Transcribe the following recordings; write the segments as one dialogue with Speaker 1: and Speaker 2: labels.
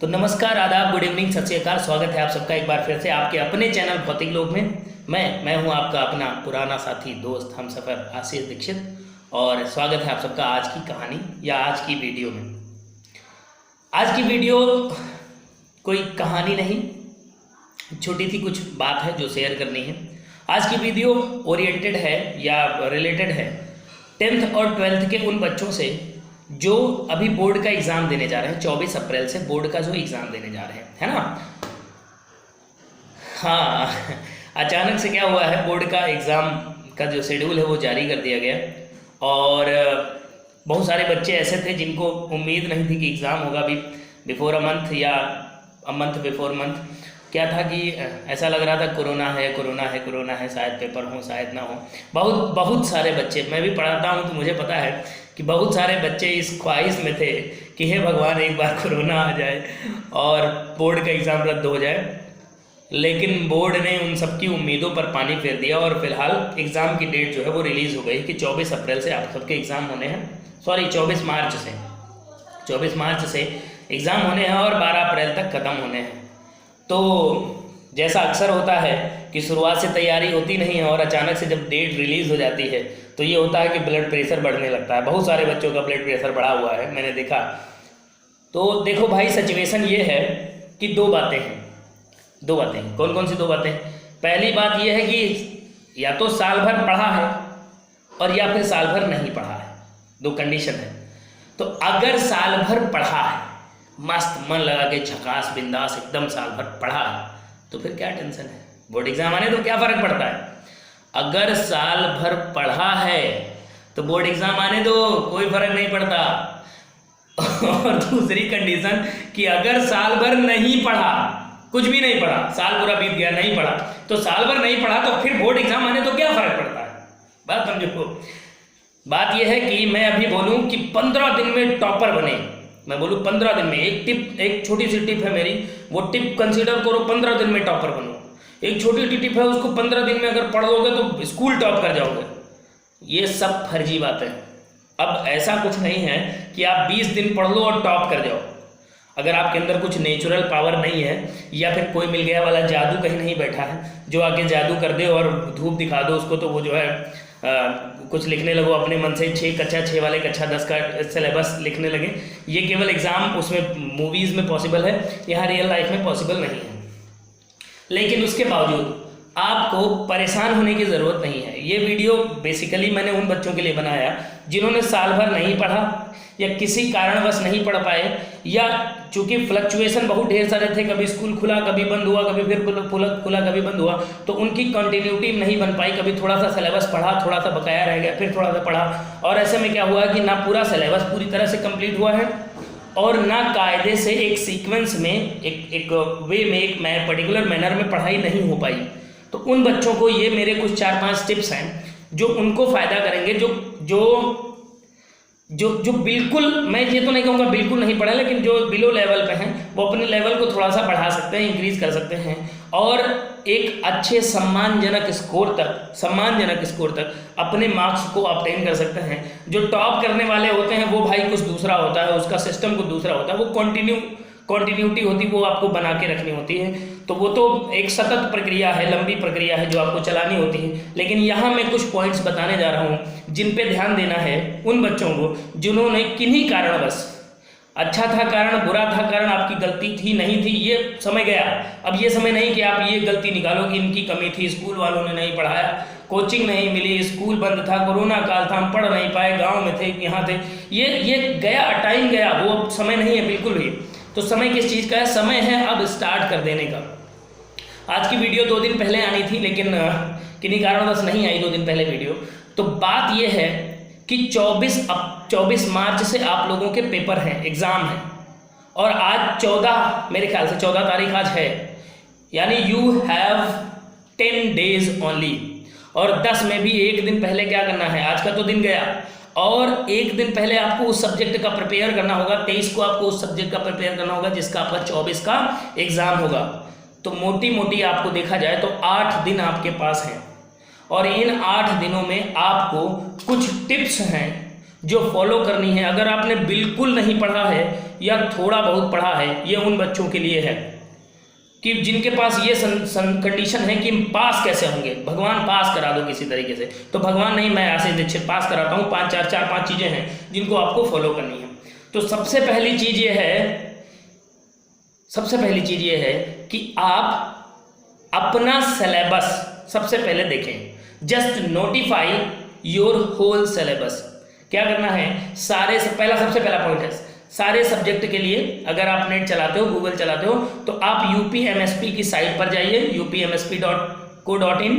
Speaker 1: तो नमस्कार, आदाब, गुड इवनिंग, सत श्री अकाल। स्वागत है आप सबका एक बार फिर से आपके अपने चैनल भौतिक लोक में। मैं हूं आपका अपना पुराना साथी दोस्त हमसफर आशीष दीक्षित, और स्वागत है आप सबका आज की कहानी या आज की वीडियो में। आज की वीडियो कोई कहानी नहीं, छोटी सी कुछ बात है जो शेयर करनी है। आज की वीडियो ओरिएंटेड है या रिलेटेड है 10th और 12th के उन बच्चों से जो अभी बोर्ड का एग्ज़ाम देने जा रहे हैं। 24 अप्रैल से बोर्ड का जो एग्ज़ाम देने जा रहे हैं, है ना। हाँ, अचानक से क्या हुआ है, बोर्ड का एग्ज़ाम का जो शेड्यूल है वो जारी कर दिया गया, और बहुत सारे बच्चे ऐसे थे जिनको उम्मीद नहीं थी कि एग्ज़ाम होगा अभी बिफोर अ मंथ या अ मंथ बिफोर मंथ। क्या था कि ऐसा लग रहा था कोरोना है, शायद पेपर हो शायद ना हो। बहुत सारे बच्चे, मैं भी पढ़ाता हूँ तो मुझे पता है कि बहुत सारे बच्चे इस ख्वाहिश में थे कि हे भगवान एक बार कोरोना आ जाए और बोर्ड का एग्ज़ाम रद्द हो जाए। लेकिन बोर्ड ने उन सबकी उम्मीदों पर पानी फेर दिया और फिलहाल एग्ज़ाम की डेट जो है वो रिलीज़ हो गई कि 24 अप्रैल से आप सबके एग्ज़ाम होने हैं। 24 मार्च से एग्ज़ाम होने हैं और 12 अप्रैल तक ख़त्म होने हैं। तो जैसा अक्सर होता है कि शुरुआत से तैयारी होती नहीं है और अचानक से जब डेट रिलीज़ हो जाती है तो ये होता है कि ब्लड प्रेशर बढ़ने लगता है। बहुत सारे बच्चों का ब्लड प्रेशर बढ़ा हुआ है, मैंने देखा। तो देखो भाई, सिचुएशन ये है कि दो बातें हैं। कौन कौन सी दो बातें? पहली बात ये है कि या तो साल भर पढ़ा है और या फिर साल भर नहीं पढ़ा है। दो कंडीशन है। तो अगर साल भर पढ़ा है, मस्त मन लगा के झकास बिंदास एकदम साल भर पढ़ा है, तो फिर क्या टेंशन है, बोर्ड एग्जाम आने तो क्या फ़र्क पड़ता है। अगर साल भर पढ़ा है तो बोर्ड एग्जाम आने दो, कोई फ़र्क नहीं पड़ता। और दूसरी कंडीशन कि अगर साल भर नहीं पढ़ा, कुछ भी नहीं पढ़ा, साल पूरा बीत गया नहीं पढ़ा, तो साल भर नहीं पढ़ा तो फिर बोर्ड एग्जाम आने तो क्या फ़र्क पड़ता है। बात समझो। बात यह है कि मैं अभी बोलूँ कि 15 दिन में टॉपर बने, मैं बोलूँ 15 दिन में एक छोटी सी टिप है मेरी, वो टिप कंसीडर करो, 15 दिन में टॉपर बनो। एक छोटी सी टिप है, उसको 15 दिन में अगर पढ़ लोगे तो स्कूल टॉप कर जाओगे। ये सब फर्जी बात है। अब ऐसा कुछ नहीं है कि आप 20 दिन पढ़ लो और टॉप कर जाओ। अगर आपके अंदर कुछ नेचुरल पावर नहीं है या फिर कोई मिल गया वाला जादू कहीं नहीं बैठा है जो आके जादू कर दे और धूप दिखा दो उसको, तो वो जो है कुछ लिखने लगो अपने मन से, कक्षा 6 वाले कक्षा 10 का सिलेबस लिखने लगे। ये केवल एग्ज़ाम उसमें मूवीज़ में पॉसिबल है, यहाँ रियल लाइफ में पॉसिबल नहीं है। लेकिन उसके बावजूद आपको परेशान होने की ज़रूरत नहीं है। ये वीडियो बेसिकली मैंने उन बच्चों के लिए बनाया जिन्होंने साल भर नहीं पढ़ा या किसी कारणवश नहीं पढ़ पाए, या चूँकि फ्लक्चुएशन बहुत ढेर सारे थे, कभी स्कूल खुला कभी बंद हुआ, कभी फिर खुला कभी बंद हुआ, तो उनकी कंटिन्यूटी नहीं बन पाई। कभी थोड़ा सा सिलेबस पढ़ा, थोड़ा सा बकाया रह गया, फिर थोड़ा सा पढ़ा, और ऐसे में क्या हुआ कि ना पूरा सिलेबस पूरी तरह से कंप्लीट हुआ है और ना कायदे से एक सीक्वेंस में एक वे में एक पर्टिकुलर मैनर में पढ़ाई नहीं हो पाई। तो उन बच्चों को ये मेरे कुछ 4-5 टिप्स हैं जो उनको फ़ायदा करेंगे, जो बिल्कुल, मैं ये तो नहीं कहूँगा बिल्कुल नहीं पढ़ा, लेकिन जो बिलो लेवल पे हैं वो अपने लेवल को थोड़ा सा बढ़ा सकते हैं, इंक्रीज़ कर सकते हैं, और एक अच्छे सम्मानजनक स्कोर तक अपने मार्क्स को ऑब्टेन कर सकते हैं। जो टॉप करने वाले होते हैं वो भाई कुछ दूसरा होता है, उसका सिस्टम कुछ दूसरा होता है, वो कॉन्टिन्यूटी होती है, वो आपको बना के रखनी होती है। तो वो तो एक सतत प्रक्रिया है, लंबी प्रक्रिया है जो आपको चलानी होती है। लेकिन यहाँ मैं कुछ पॉइंट्स बताने जा रहा हूँ जिन पे ध्यान देना है उन बच्चों को जिन्होंने किन्हीं कारणवश, अच्छा था कारण, बुरा था कारण, आपकी गलती थी नहीं थी, ये समय गया। अब ये समय नहीं कि आप ये गलती निकालो कि इनकी कमी थी, स्कूल वालों ने नहीं पढ़ाया, कोचिंग नहीं मिली, स्कूल बंद था, कोरोना काल था, हम पढ़ नहीं पाए, गाँव में थे, यहाँ थे, ये गया, टाइम गया, वो समय नहीं है बिल्कुल भी। तो समय किस चीज़ का है? समय है अब स्टार्ट कर देने का। आज की वीडियो 2 दिन पहले आनी थी, लेकिन किन्हीं कारणवश नहीं आई 2 दिन पहले वीडियो। तो बात यह है कि 24 मार्च से आप लोगों के पेपर हैं, एग्ज़ाम हैं, और आज 14, मेरे ख्याल से 14 तारीख आज है, यानी यू हैव 10 डेज ओनली। और 10 में भी एक दिन पहले क्या करना है, आज का तो दिन गया, और एक दिन पहले आपको उस सब्जेक्ट का प्रिपेयर करना होगा। 23 को आपको उस सब्जेक्ट का प्रिपेयर करना होगा जिसका आपका 24 का एग्ज़ाम होगा। तो मोटी आपको देखा जाए तो 8 दिन आपके पास हैं, और इन 8 दिनों में आपको कुछ टिप्स हैं जो फॉलो करनी है। अगर आपने बिल्कुल नहीं पढ़ा है या थोड़ा बहुत पढ़ा है, ये उन बच्चों के लिए है कि जिनके पास ये कंडीशन है कि पास कैसे होंगे, भगवान पास करा दो किसी तरीके से। तो भगवान नहीं, मैं ऐसे निश्चित पास कराता हूँ। चार पांच चीज़ें हैं जिनको आपको फॉलो करनी है। तो सबसे पहली चीज़ ये है कि आप अपना सिलेबस सबसे पहले देखें। Just notify your whole syllabus. क्या करना है, सबसे पहला पॉइंट है, सारे सब्जेक्ट के लिए अगर आप नेट चलाते हो, गूगल चलाते हो, तो आप UPMSP की साइट पर जाइए, upmsp.co.in,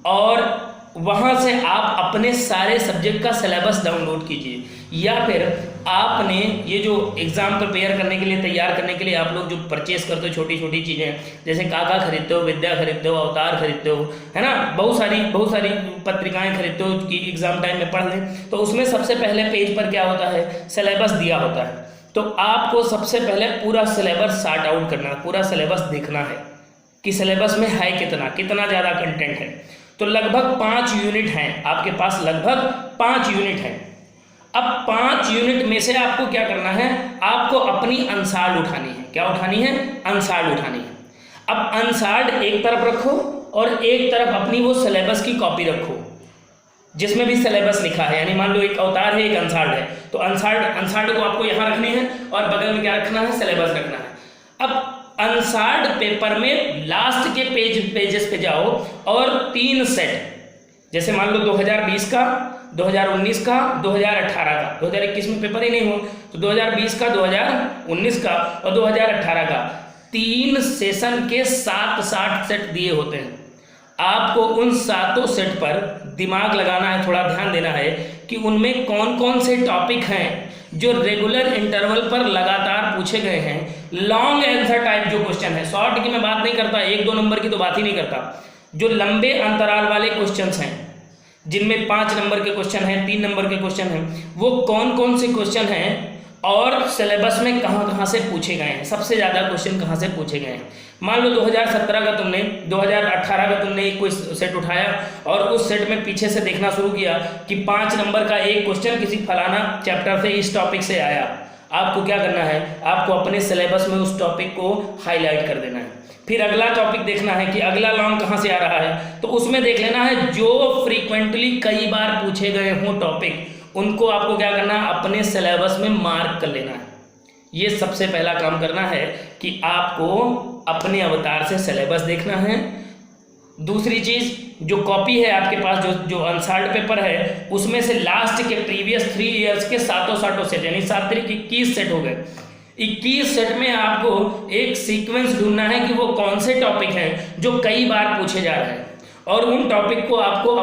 Speaker 1: और वहाँ से आप अपने सारे सब्जेक्ट का सिलेबस डाउनलोड कीजिए। या फिर आपने ये जो एग्ज़ाम प्रिपेयर करने के लिए, तैयार करने के लिए आप लोग जो परचेस करते हो छोटी छोटी चीज़ें, जैसे काका खरीदते हो, विद्या खरीदते हो, अवतार खरीदते हो, है ना, बहुत सारी पत्रिकाएं खरीदते हो कि एग्ज़ाम टाइम में पढ़ लें। तो उसमें सबसे पहले पेज पर क्या होता है, सिलेबस दिया होता है। तो आपको सबसे पहले पूरा सिलेबस सॉर्ट आउट करना है, पूरा सिलेबस देखना है कि सिलेबस में है कितना ज़्यादा कंटेंट है। तो लगभग 5 यूनिट हैं आपके पास, लगभग 5 यूनिट हैं। अब 5 यूनिट में से आपको क्या करना है, आपको अपनी अनसार्ड उठानी है। क्या उठानी है, अनसार्ड उठानी है। अब अनसार्ड एक तरफ रखो और एक तरफ अपनी वो सिलेबस की कॉपी रखो जिसमें भी सिलेबस लिखा है। यानी मान लो एक अवतार है, एक अनसार्ड है, तो अनसार्ड को आपको यहाँ रखनी है और बगल में क्या रखना है, सिलेबस रखना है। अब अनसार्ड पेपर में लास्ट के पेजेस पे जाओ और 3 सेट, जैसे मान लो 2020 का, 2019 का, 2018 का, 2021 में पेपर ही नहीं हो, तो 2020 का, 2019 का और 2018 का 3 सेशन के 7 सेट दिए होते हैं। आपको उन 7 सेट पर दिमाग लगाना है, थोड़ा ध्यान देना है कि उनमें कौन कौन से टॉपिक हैं जो रेगुलर इंटरवल पर लगातार पूछे गए हैं। लॉन्ग आंसर टाइप जो क्वेश्चन है, शॉर्ट की मैं बात नहीं करता, 1-2 नंबर की तो बात ही नहीं करता, जो लंबे अंतराल वाले क्वेश्चंस हैं, जिनमें 5 नंबर के क्वेश्चन हैं, 3 नंबर के क्वेश्चन हैं, वो कौन कौन से क्वेश्चन हैं और सिलेबस में कहाँ से पूछे गए हैं, सबसे ज़्यादा क्वेश्चन कहाँ से पूछे गए हैं। मान लो 2017 का तुमने, 2018 का तुमने एक कोई सेट उठाया और उस सेट में पीछे से देखना शुरू किया कि 5 नंबर का एक क्वेश्चन किसी फलाना चैप्टर से, इस टॉपिक से आया। आपको क्या करना है, आपको अपने सिलेबस में उस टॉपिक को हाईलाइट कर देना है। फिर अगला टॉपिक देखना है कि अगला लॉन्ग कहाँ से आ रहा है, तो उसमें देख लेना है जो फ्रीक्वेंटली कई बार पूछे गए हों टॉपिक, उनको आपको क्या करना है, अपने सिलेबस में मार्क कर लेना है। ये सबसे पहला काम करना है कि आपको अपने अवतार से सिलेबस देखना है। दूसरी चीज़, जो कॉपी है आपके पास, जो अनसार्ड पेपर है, उसमें से लास्ट के प्रीवियस 3 ईयर्स के 7 सेट, यानी 7 3 21 सेट हो गए। 21 सेट में आपको एक सीक्वेंस ढूंढना है कि वो कौन से टॉपिक हैं जो कई बार पूछे जा रहे हैं, और उन टॉपिक को आपको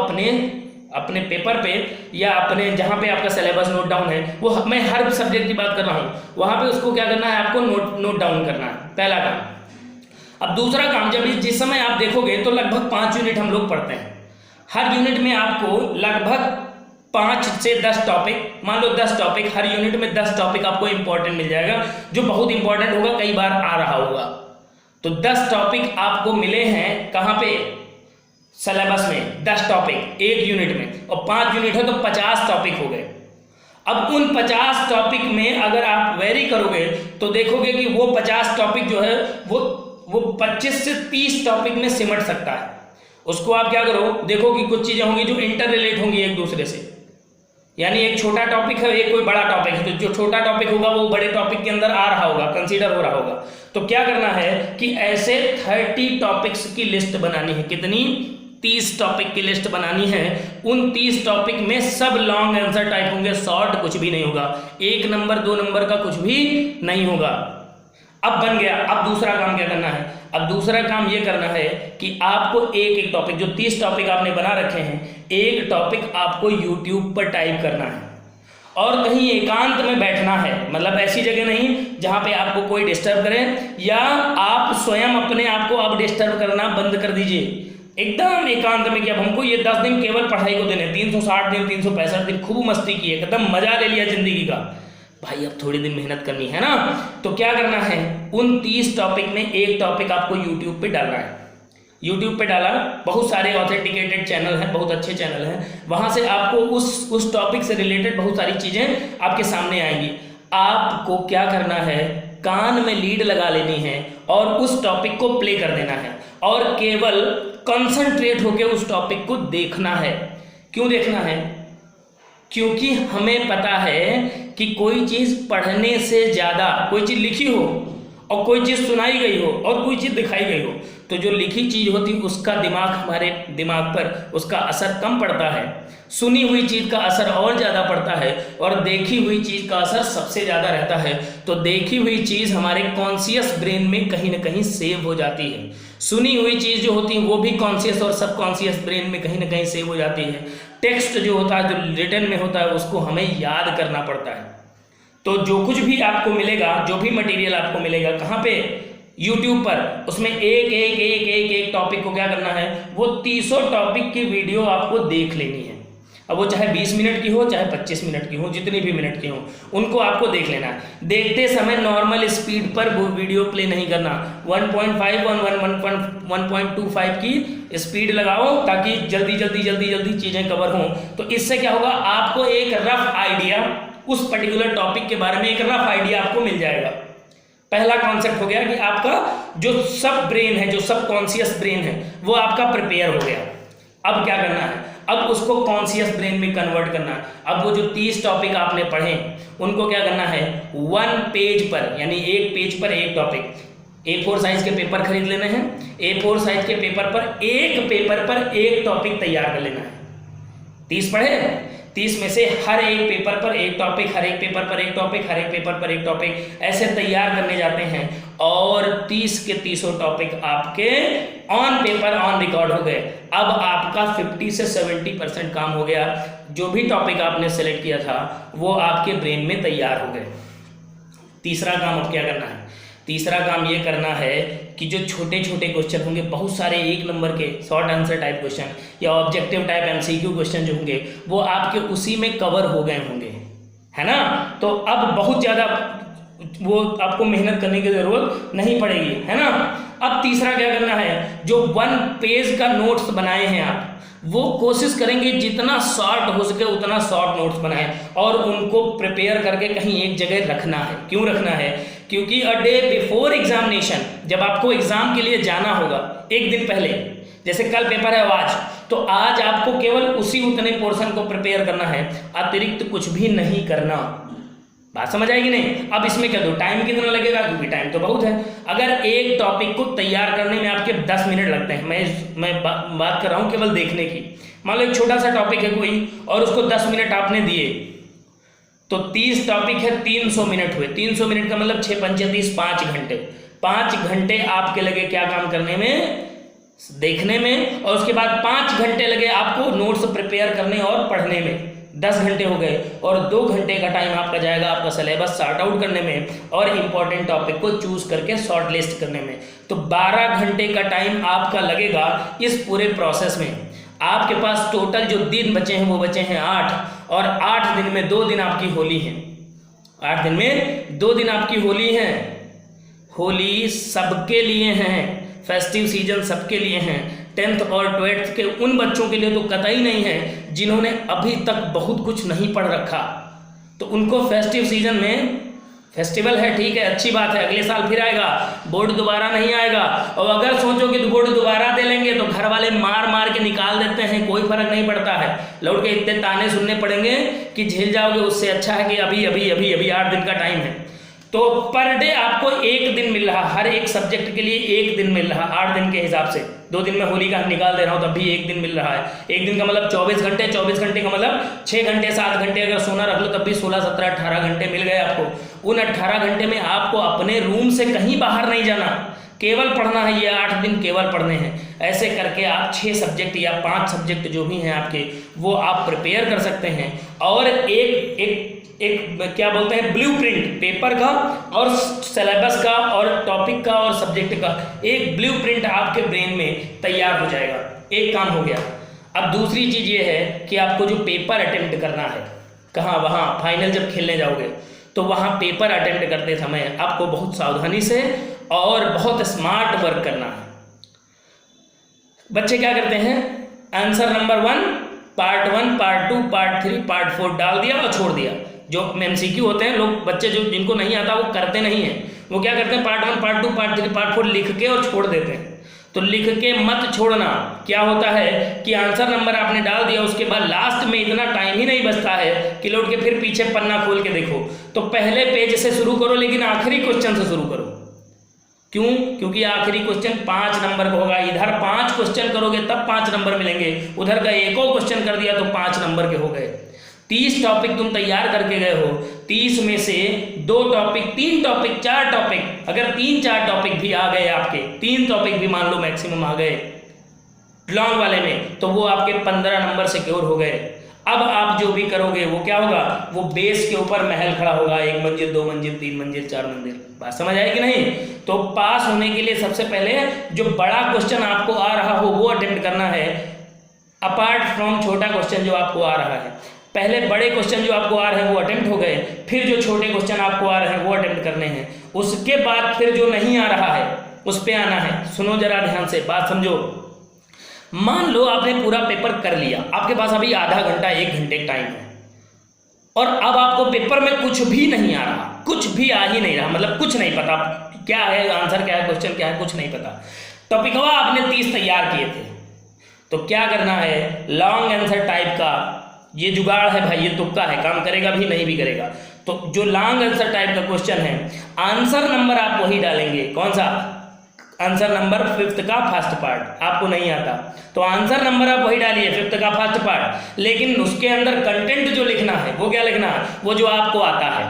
Speaker 1: अपने पेपर पे या अपने जहाँ पे आपका सिलेबस नोट डाउन है, वो मैं हर सब्जेक्ट की बात कर रहा हूँ, वहाँ पे उसको क्या करना है, आपको नोट डाउन करना है, पहला काम। अब दूसरा काम, जब जिस समय आप देखोगे तो लगभग 5 यूनिट हम लोग पढ़ते हैं। हर यूनिट में आपको लगभग 5 से 10 टॉपिक, मान लो 10 टॉपिक, हर यूनिट में 10 टॉपिक आपको इंपॉर्टेंट मिल जाएगा, जो बहुत इंपॉर्टेंट होगा, कई बार आ रहा होगा। तो 10 टॉपिक आपको मिले हैं कहाँ पे, सिलेबस में 10 टॉपिक एक यूनिट में, और 5 यूनिट है तो 50 टॉपिक हो गए। अब उन 50 टॉपिक में अगर आप वेरी करोगे तो देखोगे कि वो 50 टॉपिक जो है वो 25 से 30 टॉपिक में सिमट सकता है। उसको आप क्या करो, देखो कि कुछ चीज़ें होंगी जो इंटर रिलेट होंगी एक दूसरे से, यानी एक छोटा टॉपिक है, एक कोई बड़ा टॉपिक है, तो जो छोटा टॉपिक होगा वो बड़े टॉपिक के अंदर आ रहा होगा, कंसीडर हो रहा होगा। तो क्या करना है कि ऐसे 30 टॉपिक्स की लिस्ट बनानी है। कितनी? 30 टॉपिक की लिस्ट बनानी है। उन 30 टॉपिक में सब लॉन्ग आंसर टाइप होंगे, शॉर्ट कुछ भी नहीं होगा, 1 नंबर 2 नंबर का कुछ भी नहीं होगा। अब बन गया। अब दूसरा काम क्या करना है? अब दूसरा काम ये करना है कि आपको एक टॉपिक, जो 30 टॉपिक आपने बना रखे हैं, एक टॉपिक आपको YouTube पर टाइप करना है और कहीं एकांत में बैठना है। मतलब ऐसी जगह नहीं जहाँ पे आपको कोई डिस्टर्ब करे, या आप स्वयं अपने आप को अब डिस्टर्ब करना बंद कर दीजिए। एकदम एकांत में कि अब हमको ये 10 दिन केवल पढ़ाई को देने, 360 दिन 365 दिन खूब मस्ती की है, एकदम मजा ले लिया जिंदगी का, भाई अब थोड़ी दिन मेहनत करनी है ना। तो क्या करना है, उन 30 टॉपिक में एक टॉपिक आपको YouTube पे डालना है। YouTube पे डाला, बहुत सारे ऑथेंटिकेटेड चैनल हैं, बहुत अच्छे चैनल हैं, वहाँ से आपको उस टॉपिक से रिलेटेड बहुत सारी चीज़ें आपके सामने आएंगी। आपको क्या करना है, कान में लीड लगा लेनी है और उस टॉपिक को प्ले कर देना है और केवल कंसंट्रेट होकर उस टॉपिक को देखना है। क्यों देखना है? क्योंकि हमें पता है कि कोई चीज़ पढ़ने से ज़्यादा, कोई चीज़ लिखी हो और कोई चीज़ सुनाई गई हो और कोई चीज़ दिखाई गई हो, तो जो लिखी चीज़ होती है उसका दिमाग, हमारे दिमाग पर उसका असर कम पड़ता है, सुनी हुई चीज़ का असर और ज़्यादा पड़ता है और देखी हुई चीज़ का असर सबसे ज़्यादा रहता है। तो देखी हुई चीज़ हमारे कॉन्शियस ब्रेन में कहीं ना कहीं सेव हो जाती है, सुनी हुई चीज़ जो होती है वो भी कॉन्शियस और सबकॉन्शियस ब्रेन में कहीं ना कहीं सेव हो जाती है। टेक्स्ट जो होता है, जो रिटन में होता है, उसको हमें याद करना पड़ता है। तो जो कुछ भी आपको मिलेगा, जो भी मटेरियल आपको मिलेगा, कहाँ पे? यूट्यूब पर, उसमें एक एक एक एक एक टॉपिक को क्या करना है, वो 300 टॉपिक की वीडियो आपको देख लेनी है। अब वो चाहे 20 मिनट की हो, चाहे 25 मिनट की हो, जितनी भी मिनट की हो, उनको आपको देख लेना है। देखते समय नॉर्मल स्पीड पर वो वीडियो प्ले नहीं करना, 1.5 1.25 की स्पीड लगाओ ताकि जल्दी जल्दी जल्दी जल्दी चीज़ें कवर हों। तो इससे क्या होगा, आपको एक रफ आइडिया उस पर्टिकुलर टॉपिक के बारे में, एक रफ आइडिया आपको मिल जाएगा। पहला कॉन्सेप्ट हो गया कि आपका जो सब ब्रेन है, जो सब कॉन्शियस ब्रेन है, वो आपका प्रिपेयर हो गया। अब क्या करना है, अब उसको कॉन्शियस ब्रेन में कन्वर्ट करना है। अब वो जो 30 टॉपिक आपने पढ़े उनको क्या करना है, 1 पेज पर, यानी एक पेज पर एक टॉपिक, A4 साइज के पेपर खरीद लेने हैं, A4 साइज के पेपर पर एक टॉपिक तैयार कर लेना है। 30 पढ़े, 30 में से हर एक पेपर पर एक टॉपिक, हर एक पेपर पर एक टॉपिक, हर एक पेपर पर एक टॉपिक, ऐसे तैयार करने जाते हैं और 30 के 30 टॉपिक आपके ऑन पेपर, ऑन रिकॉर्ड हो गए। अब आपका 50 से 70% काम हो गया। जो भी टॉपिक आपने सेलेक्ट किया था वो आपके ब्रेन में तैयार हो गए। तीसरा काम अब क्या करना है, तीसरा काम ये करना है कि जो छोटे छोटे क्वेश्चन होंगे, बहुत सारे 1 नंबर के शॉर्ट आंसर टाइप क्वेश्चन या ऑब्जेक्टिव टाइप MCQ क्वेश्चन जो होंगे, वो आपके उसी में कवर हो गए होंगे, है ना। तो अब बहुत ज़्यादा वो आपको मेहनत करने की ज़रूरत नहीं पड़ेगी, है ना। अब तीसरा क्या करना है, जो 1 पेज का नोट्स बनाए हैं आप, वो कोशिश करेंगे जितना शॉर्ट हो सके उतना शॉर्ट नोट्स बनाएं और उनको प्रिपेयर करके कहीं एक जगह रखना है। क्यों रखना है, क्योंकि अ डे बिफोर एग्जामिनेशन, जब आपको एग्जाम के लिए जाना होगा एक दिन पहले, जैसे कल पेपर है आज, तो आज आपको केवल उसी उतने पोर्शन को प्रिपेयर करना है, अतिरिक्त कुछ भी नहीं करना। बात समझ आएगी नहीं। अब इसमें क्या दो, टाइम कितना लगेगा, क्योंकि टाइम तो बहुत है। अगर एक टॉपिक को तैयार करने में आपके 10 मिनट लगते हैं, मैं बात कर रहा हूँ केवल देखने की। मान लो एक छोटा सा टॉपिक है कोई और उसको 10 मिनट आपने दिए, तो 30 टॉपिक है, 300 मिनट हुए। 300 मिनट का मतलब 6 पंचे 30, 5 घंटे। 5 घंटे आपके लगे क्या काम करने में, देखने में, और उसके बाद 5 घंटे लगे आपको नोट्स प्रिपेयर करने और पढ़ने में। 10 घंटे हो गए और 2 घंटे का टाइम आपका जाएगा आपका सिलेबस सॉर्ट आउट करने में और इंपॉर्टेंट टॉपिक को चूज करके शॉर्ट लिस्ट करने में। तो 12 घंटे का टाइम आपका लगेगा इस पूरे प्रोसेस में। आपके पास टोटल जो दिन बचे हैं वो बचे हैं 8, और 8 दिन में 2 दिन आपकी होली है। 8 दिन में 2 दिन आपकी होली है। होली सबके लिए हैं, फेस्टिव सीजन सबके लिए हैं। 10th और 12th के उन बच्चों के लिए तो कतई नहीं है जिन्होंने अभी तक बहुत कुछ नहीं पढ़ रखा, तो उनको फेस्टिव सीजन में, फेस्टिवल है ठीक है, अच्छी बात है, अगले साल फिर आएगा, बोर्ड दोबारा नहीं आएगा। और अगर सोचो कि बोर्ड दोबारा दे लेंगे तो घर वाले मार मार के निकाल देते हैं, कोई फर्क नहीं पड़ता है। लौट के इतने ताने सुनने पड़ेंगे कि झेल जाओगे, उससे अच्छा है कि अभी अभी अभी अभी 8 दिन का टाइम है। तो पर डे आपको 1 दिन मिल रहा, हर एक सब्जेक्ट के लिए 1 दिन मिल रहा, 8 दिन के हिसाब से। 2 दिन में होली का निकाल दे रहा हूँ तब भी 1 दिन मिल रहा है। 1 दिन का मतलब 24 घंटे, 24 घंटे का मतलब 6 घंटे 7 घंटे अगर सोना रख लो तब भी 16 17 18 घंटे मिल गए आपको। उन 18 घंटे में आपको अपने रूम से कहीं बाहर नहीं जाना, केवल पढ़ना है। ये 8 दिन केवल पढ़ने हैं। ऐसे करके आप 6 सब्जेक्ट या 5 सब्जेक्ट जो भी हैं आपके, वो आप प्रिपेयर कर सकते हैं। और एक क्या बोलते हैं, ब्लूप्रिंट, पेपर का और सिलेबस का और टॉपिक का और सब्जेक्ट का एक ब्लूप्रिंट आपके ब्रेन में तैयार हो जाएगा। एक काम हो गया। अब दूसरी चीज़ ये है कि आपको जो पेपर अटेम्प्ट करना है, कहाँ, वहाँ फाइनल जब खेलने जाओगे तो वहाँ पेपर अटेम्प्ट करते समय आपको बहुत सावधानी से और बहुत स्मार्ट वर्क करना है। बच्चे क्या करते हैं, answer number 1, part 1, part 2, part 3, part 4 डाल दिया और छोड़ दिया। जो MCQ होते हैं, लोग बच्चे जो जिनको नहीं आता वो करते नहीं हैं, वो क्या करते हैं पार्ट 1 पार्ट 2 पार्ट 3 पार्ट 4 लिख के और छोड़ देते हैं। तो लिख के मत छोड़ना। क्या होता है कि आंसर नंबर आपने डाल दिया, उसके बाद लास्ट में इतना टाइम ही नहीं बचता है कि लौट के फिर पीछे पन्ना खोल के देखो। तो पहले पेज से शुरू करो, लेकिन आखिरी क्वेश्चन से शुरू करो। क्यों? क्योंकि आखिरी क्वेश्चन 5 नंबर का होगा। इधर 5 क्वेश्चन करोगे तब 5 नंबर मिलेंगे, उधर का एक और क्वेश्चन कर दिया तो 5 नंबर के हो गए। 30 टॉपिक तुम तैयार करके गए हो, 30 में से 2 टॉपिक 3 टॉपिक 4 टॉपिक, अगर 3-4 टॉपिक भी आ गए आपके, 3 टॉपिक भी मान लो मैक्सिमम आ गए लॉन्ग वाले में, तो वो आपके 15 नंबर सिक्योर हो गए। अब आप जो भी करोगे वो क्या होगा, वो बेस के ऊपर महल खड़ा होगा, 1 मंजिल 2 मंजिल 3 मंजिल 4 मंजिल। बात समझ आई कि नहीं? तो पास होने के लिए सबसे पहले जो बड़ा क्वेश्चन आपको आ रहा हो वो अटेम्प्ट करना है, अपार्ट फ्रॉम छोटा क्वेश्चन जो आपको आ रहा है। पहले बड़े क्वेश्चन जो आपको आ रहे हैं वो अटेम्प्ट हो गए, फिर जो छोटे क्वेश्चन आपको आ रहे हैं वो अटेम्प्ट करने हैं, उसके बाद फिर जो नहीं आ रहा है उस पे आना है। सुनो जरा ध्यान से, बात समझो। मान लो आपने पूरा पेपर कर लिया, आपके पास अभी आधा घंटा 1 घंटे टाइम है, और अब आपको पेपर में कुछ भी नहीं आ रहा, कुछ भी आ ही नहीं रहा, मतलब कुछ नहीं पता क्या है आंसर, क्या है क्वेश्चन, क्या है कुछ नहीं पता। टॉपिकवा आपने 30 तैयार किए थे, तो क्या करना है, लॉन्ग आंसर टाइप का ये जुगाड़ है भाई, ये तुक्का है, काम करेगा भी नहीं भी करेगा। तो जो लॉन्ग आंसर टाइप का क्वेश्चन है, आंसर नंबर आप वही डालेंगे, कौन सा, आंसर नंबर 5th का फर्स्ट पार्ट। आपको नहीं आता तो आंसर नंबर आप वही डालिए 5th का फर्स्ट पार्ट, लेकिन उसके अंदर कंटेंट जो लिखना है वो क्या लिखना है, वो जो आपको आता है।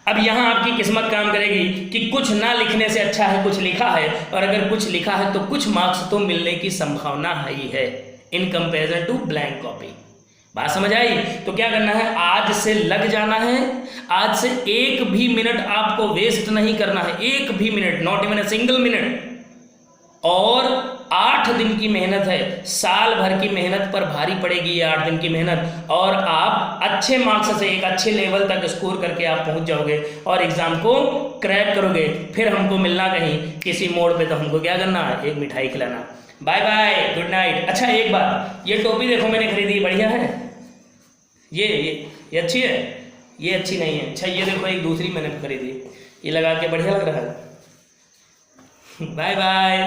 Speaker 1: अब यहाँ आपकी किस्मत काम करेगी कि कुछ ना लिखने से अच्छा है कुछ लिखा है, और अगर कुछ लिखा है तो कुछ मार्क्स तो मिलने की संभावना ही है in comparison to blank copy. बात समझ आई? तो क्या करना है, आज से लग जाना है, आज से 1 भी मिनट आपको वेस्ट नहीं करना है, 1 भी minute, not even a single minute. और 8 दिन की मेहनत है, साल भर की मेहनत पर भारी पड़ेगी ये 8 दिन की मेहनत, और आप अच्छे मार्क्स से एक अच्छे लेवल तक स्कोर करके आप पहुंच जाओगे और एग्जाम को क्रैक करोगे। फिर हमको मिलना कहीं किसी मोड़ पे, तो हमको क्या करना है, एक मिठाई खिलाना। Bye bye, good night. अच्छा एक बात, ये टोपी देखो मैंने खरीदी, बढ़िया है ये अच्छी है, ये अच्छी नहीं है। अच्छा ये देखो एक दूसरी मैंने खरीदी, ये लगा के बढ़िया लग रहा है। Bye bye.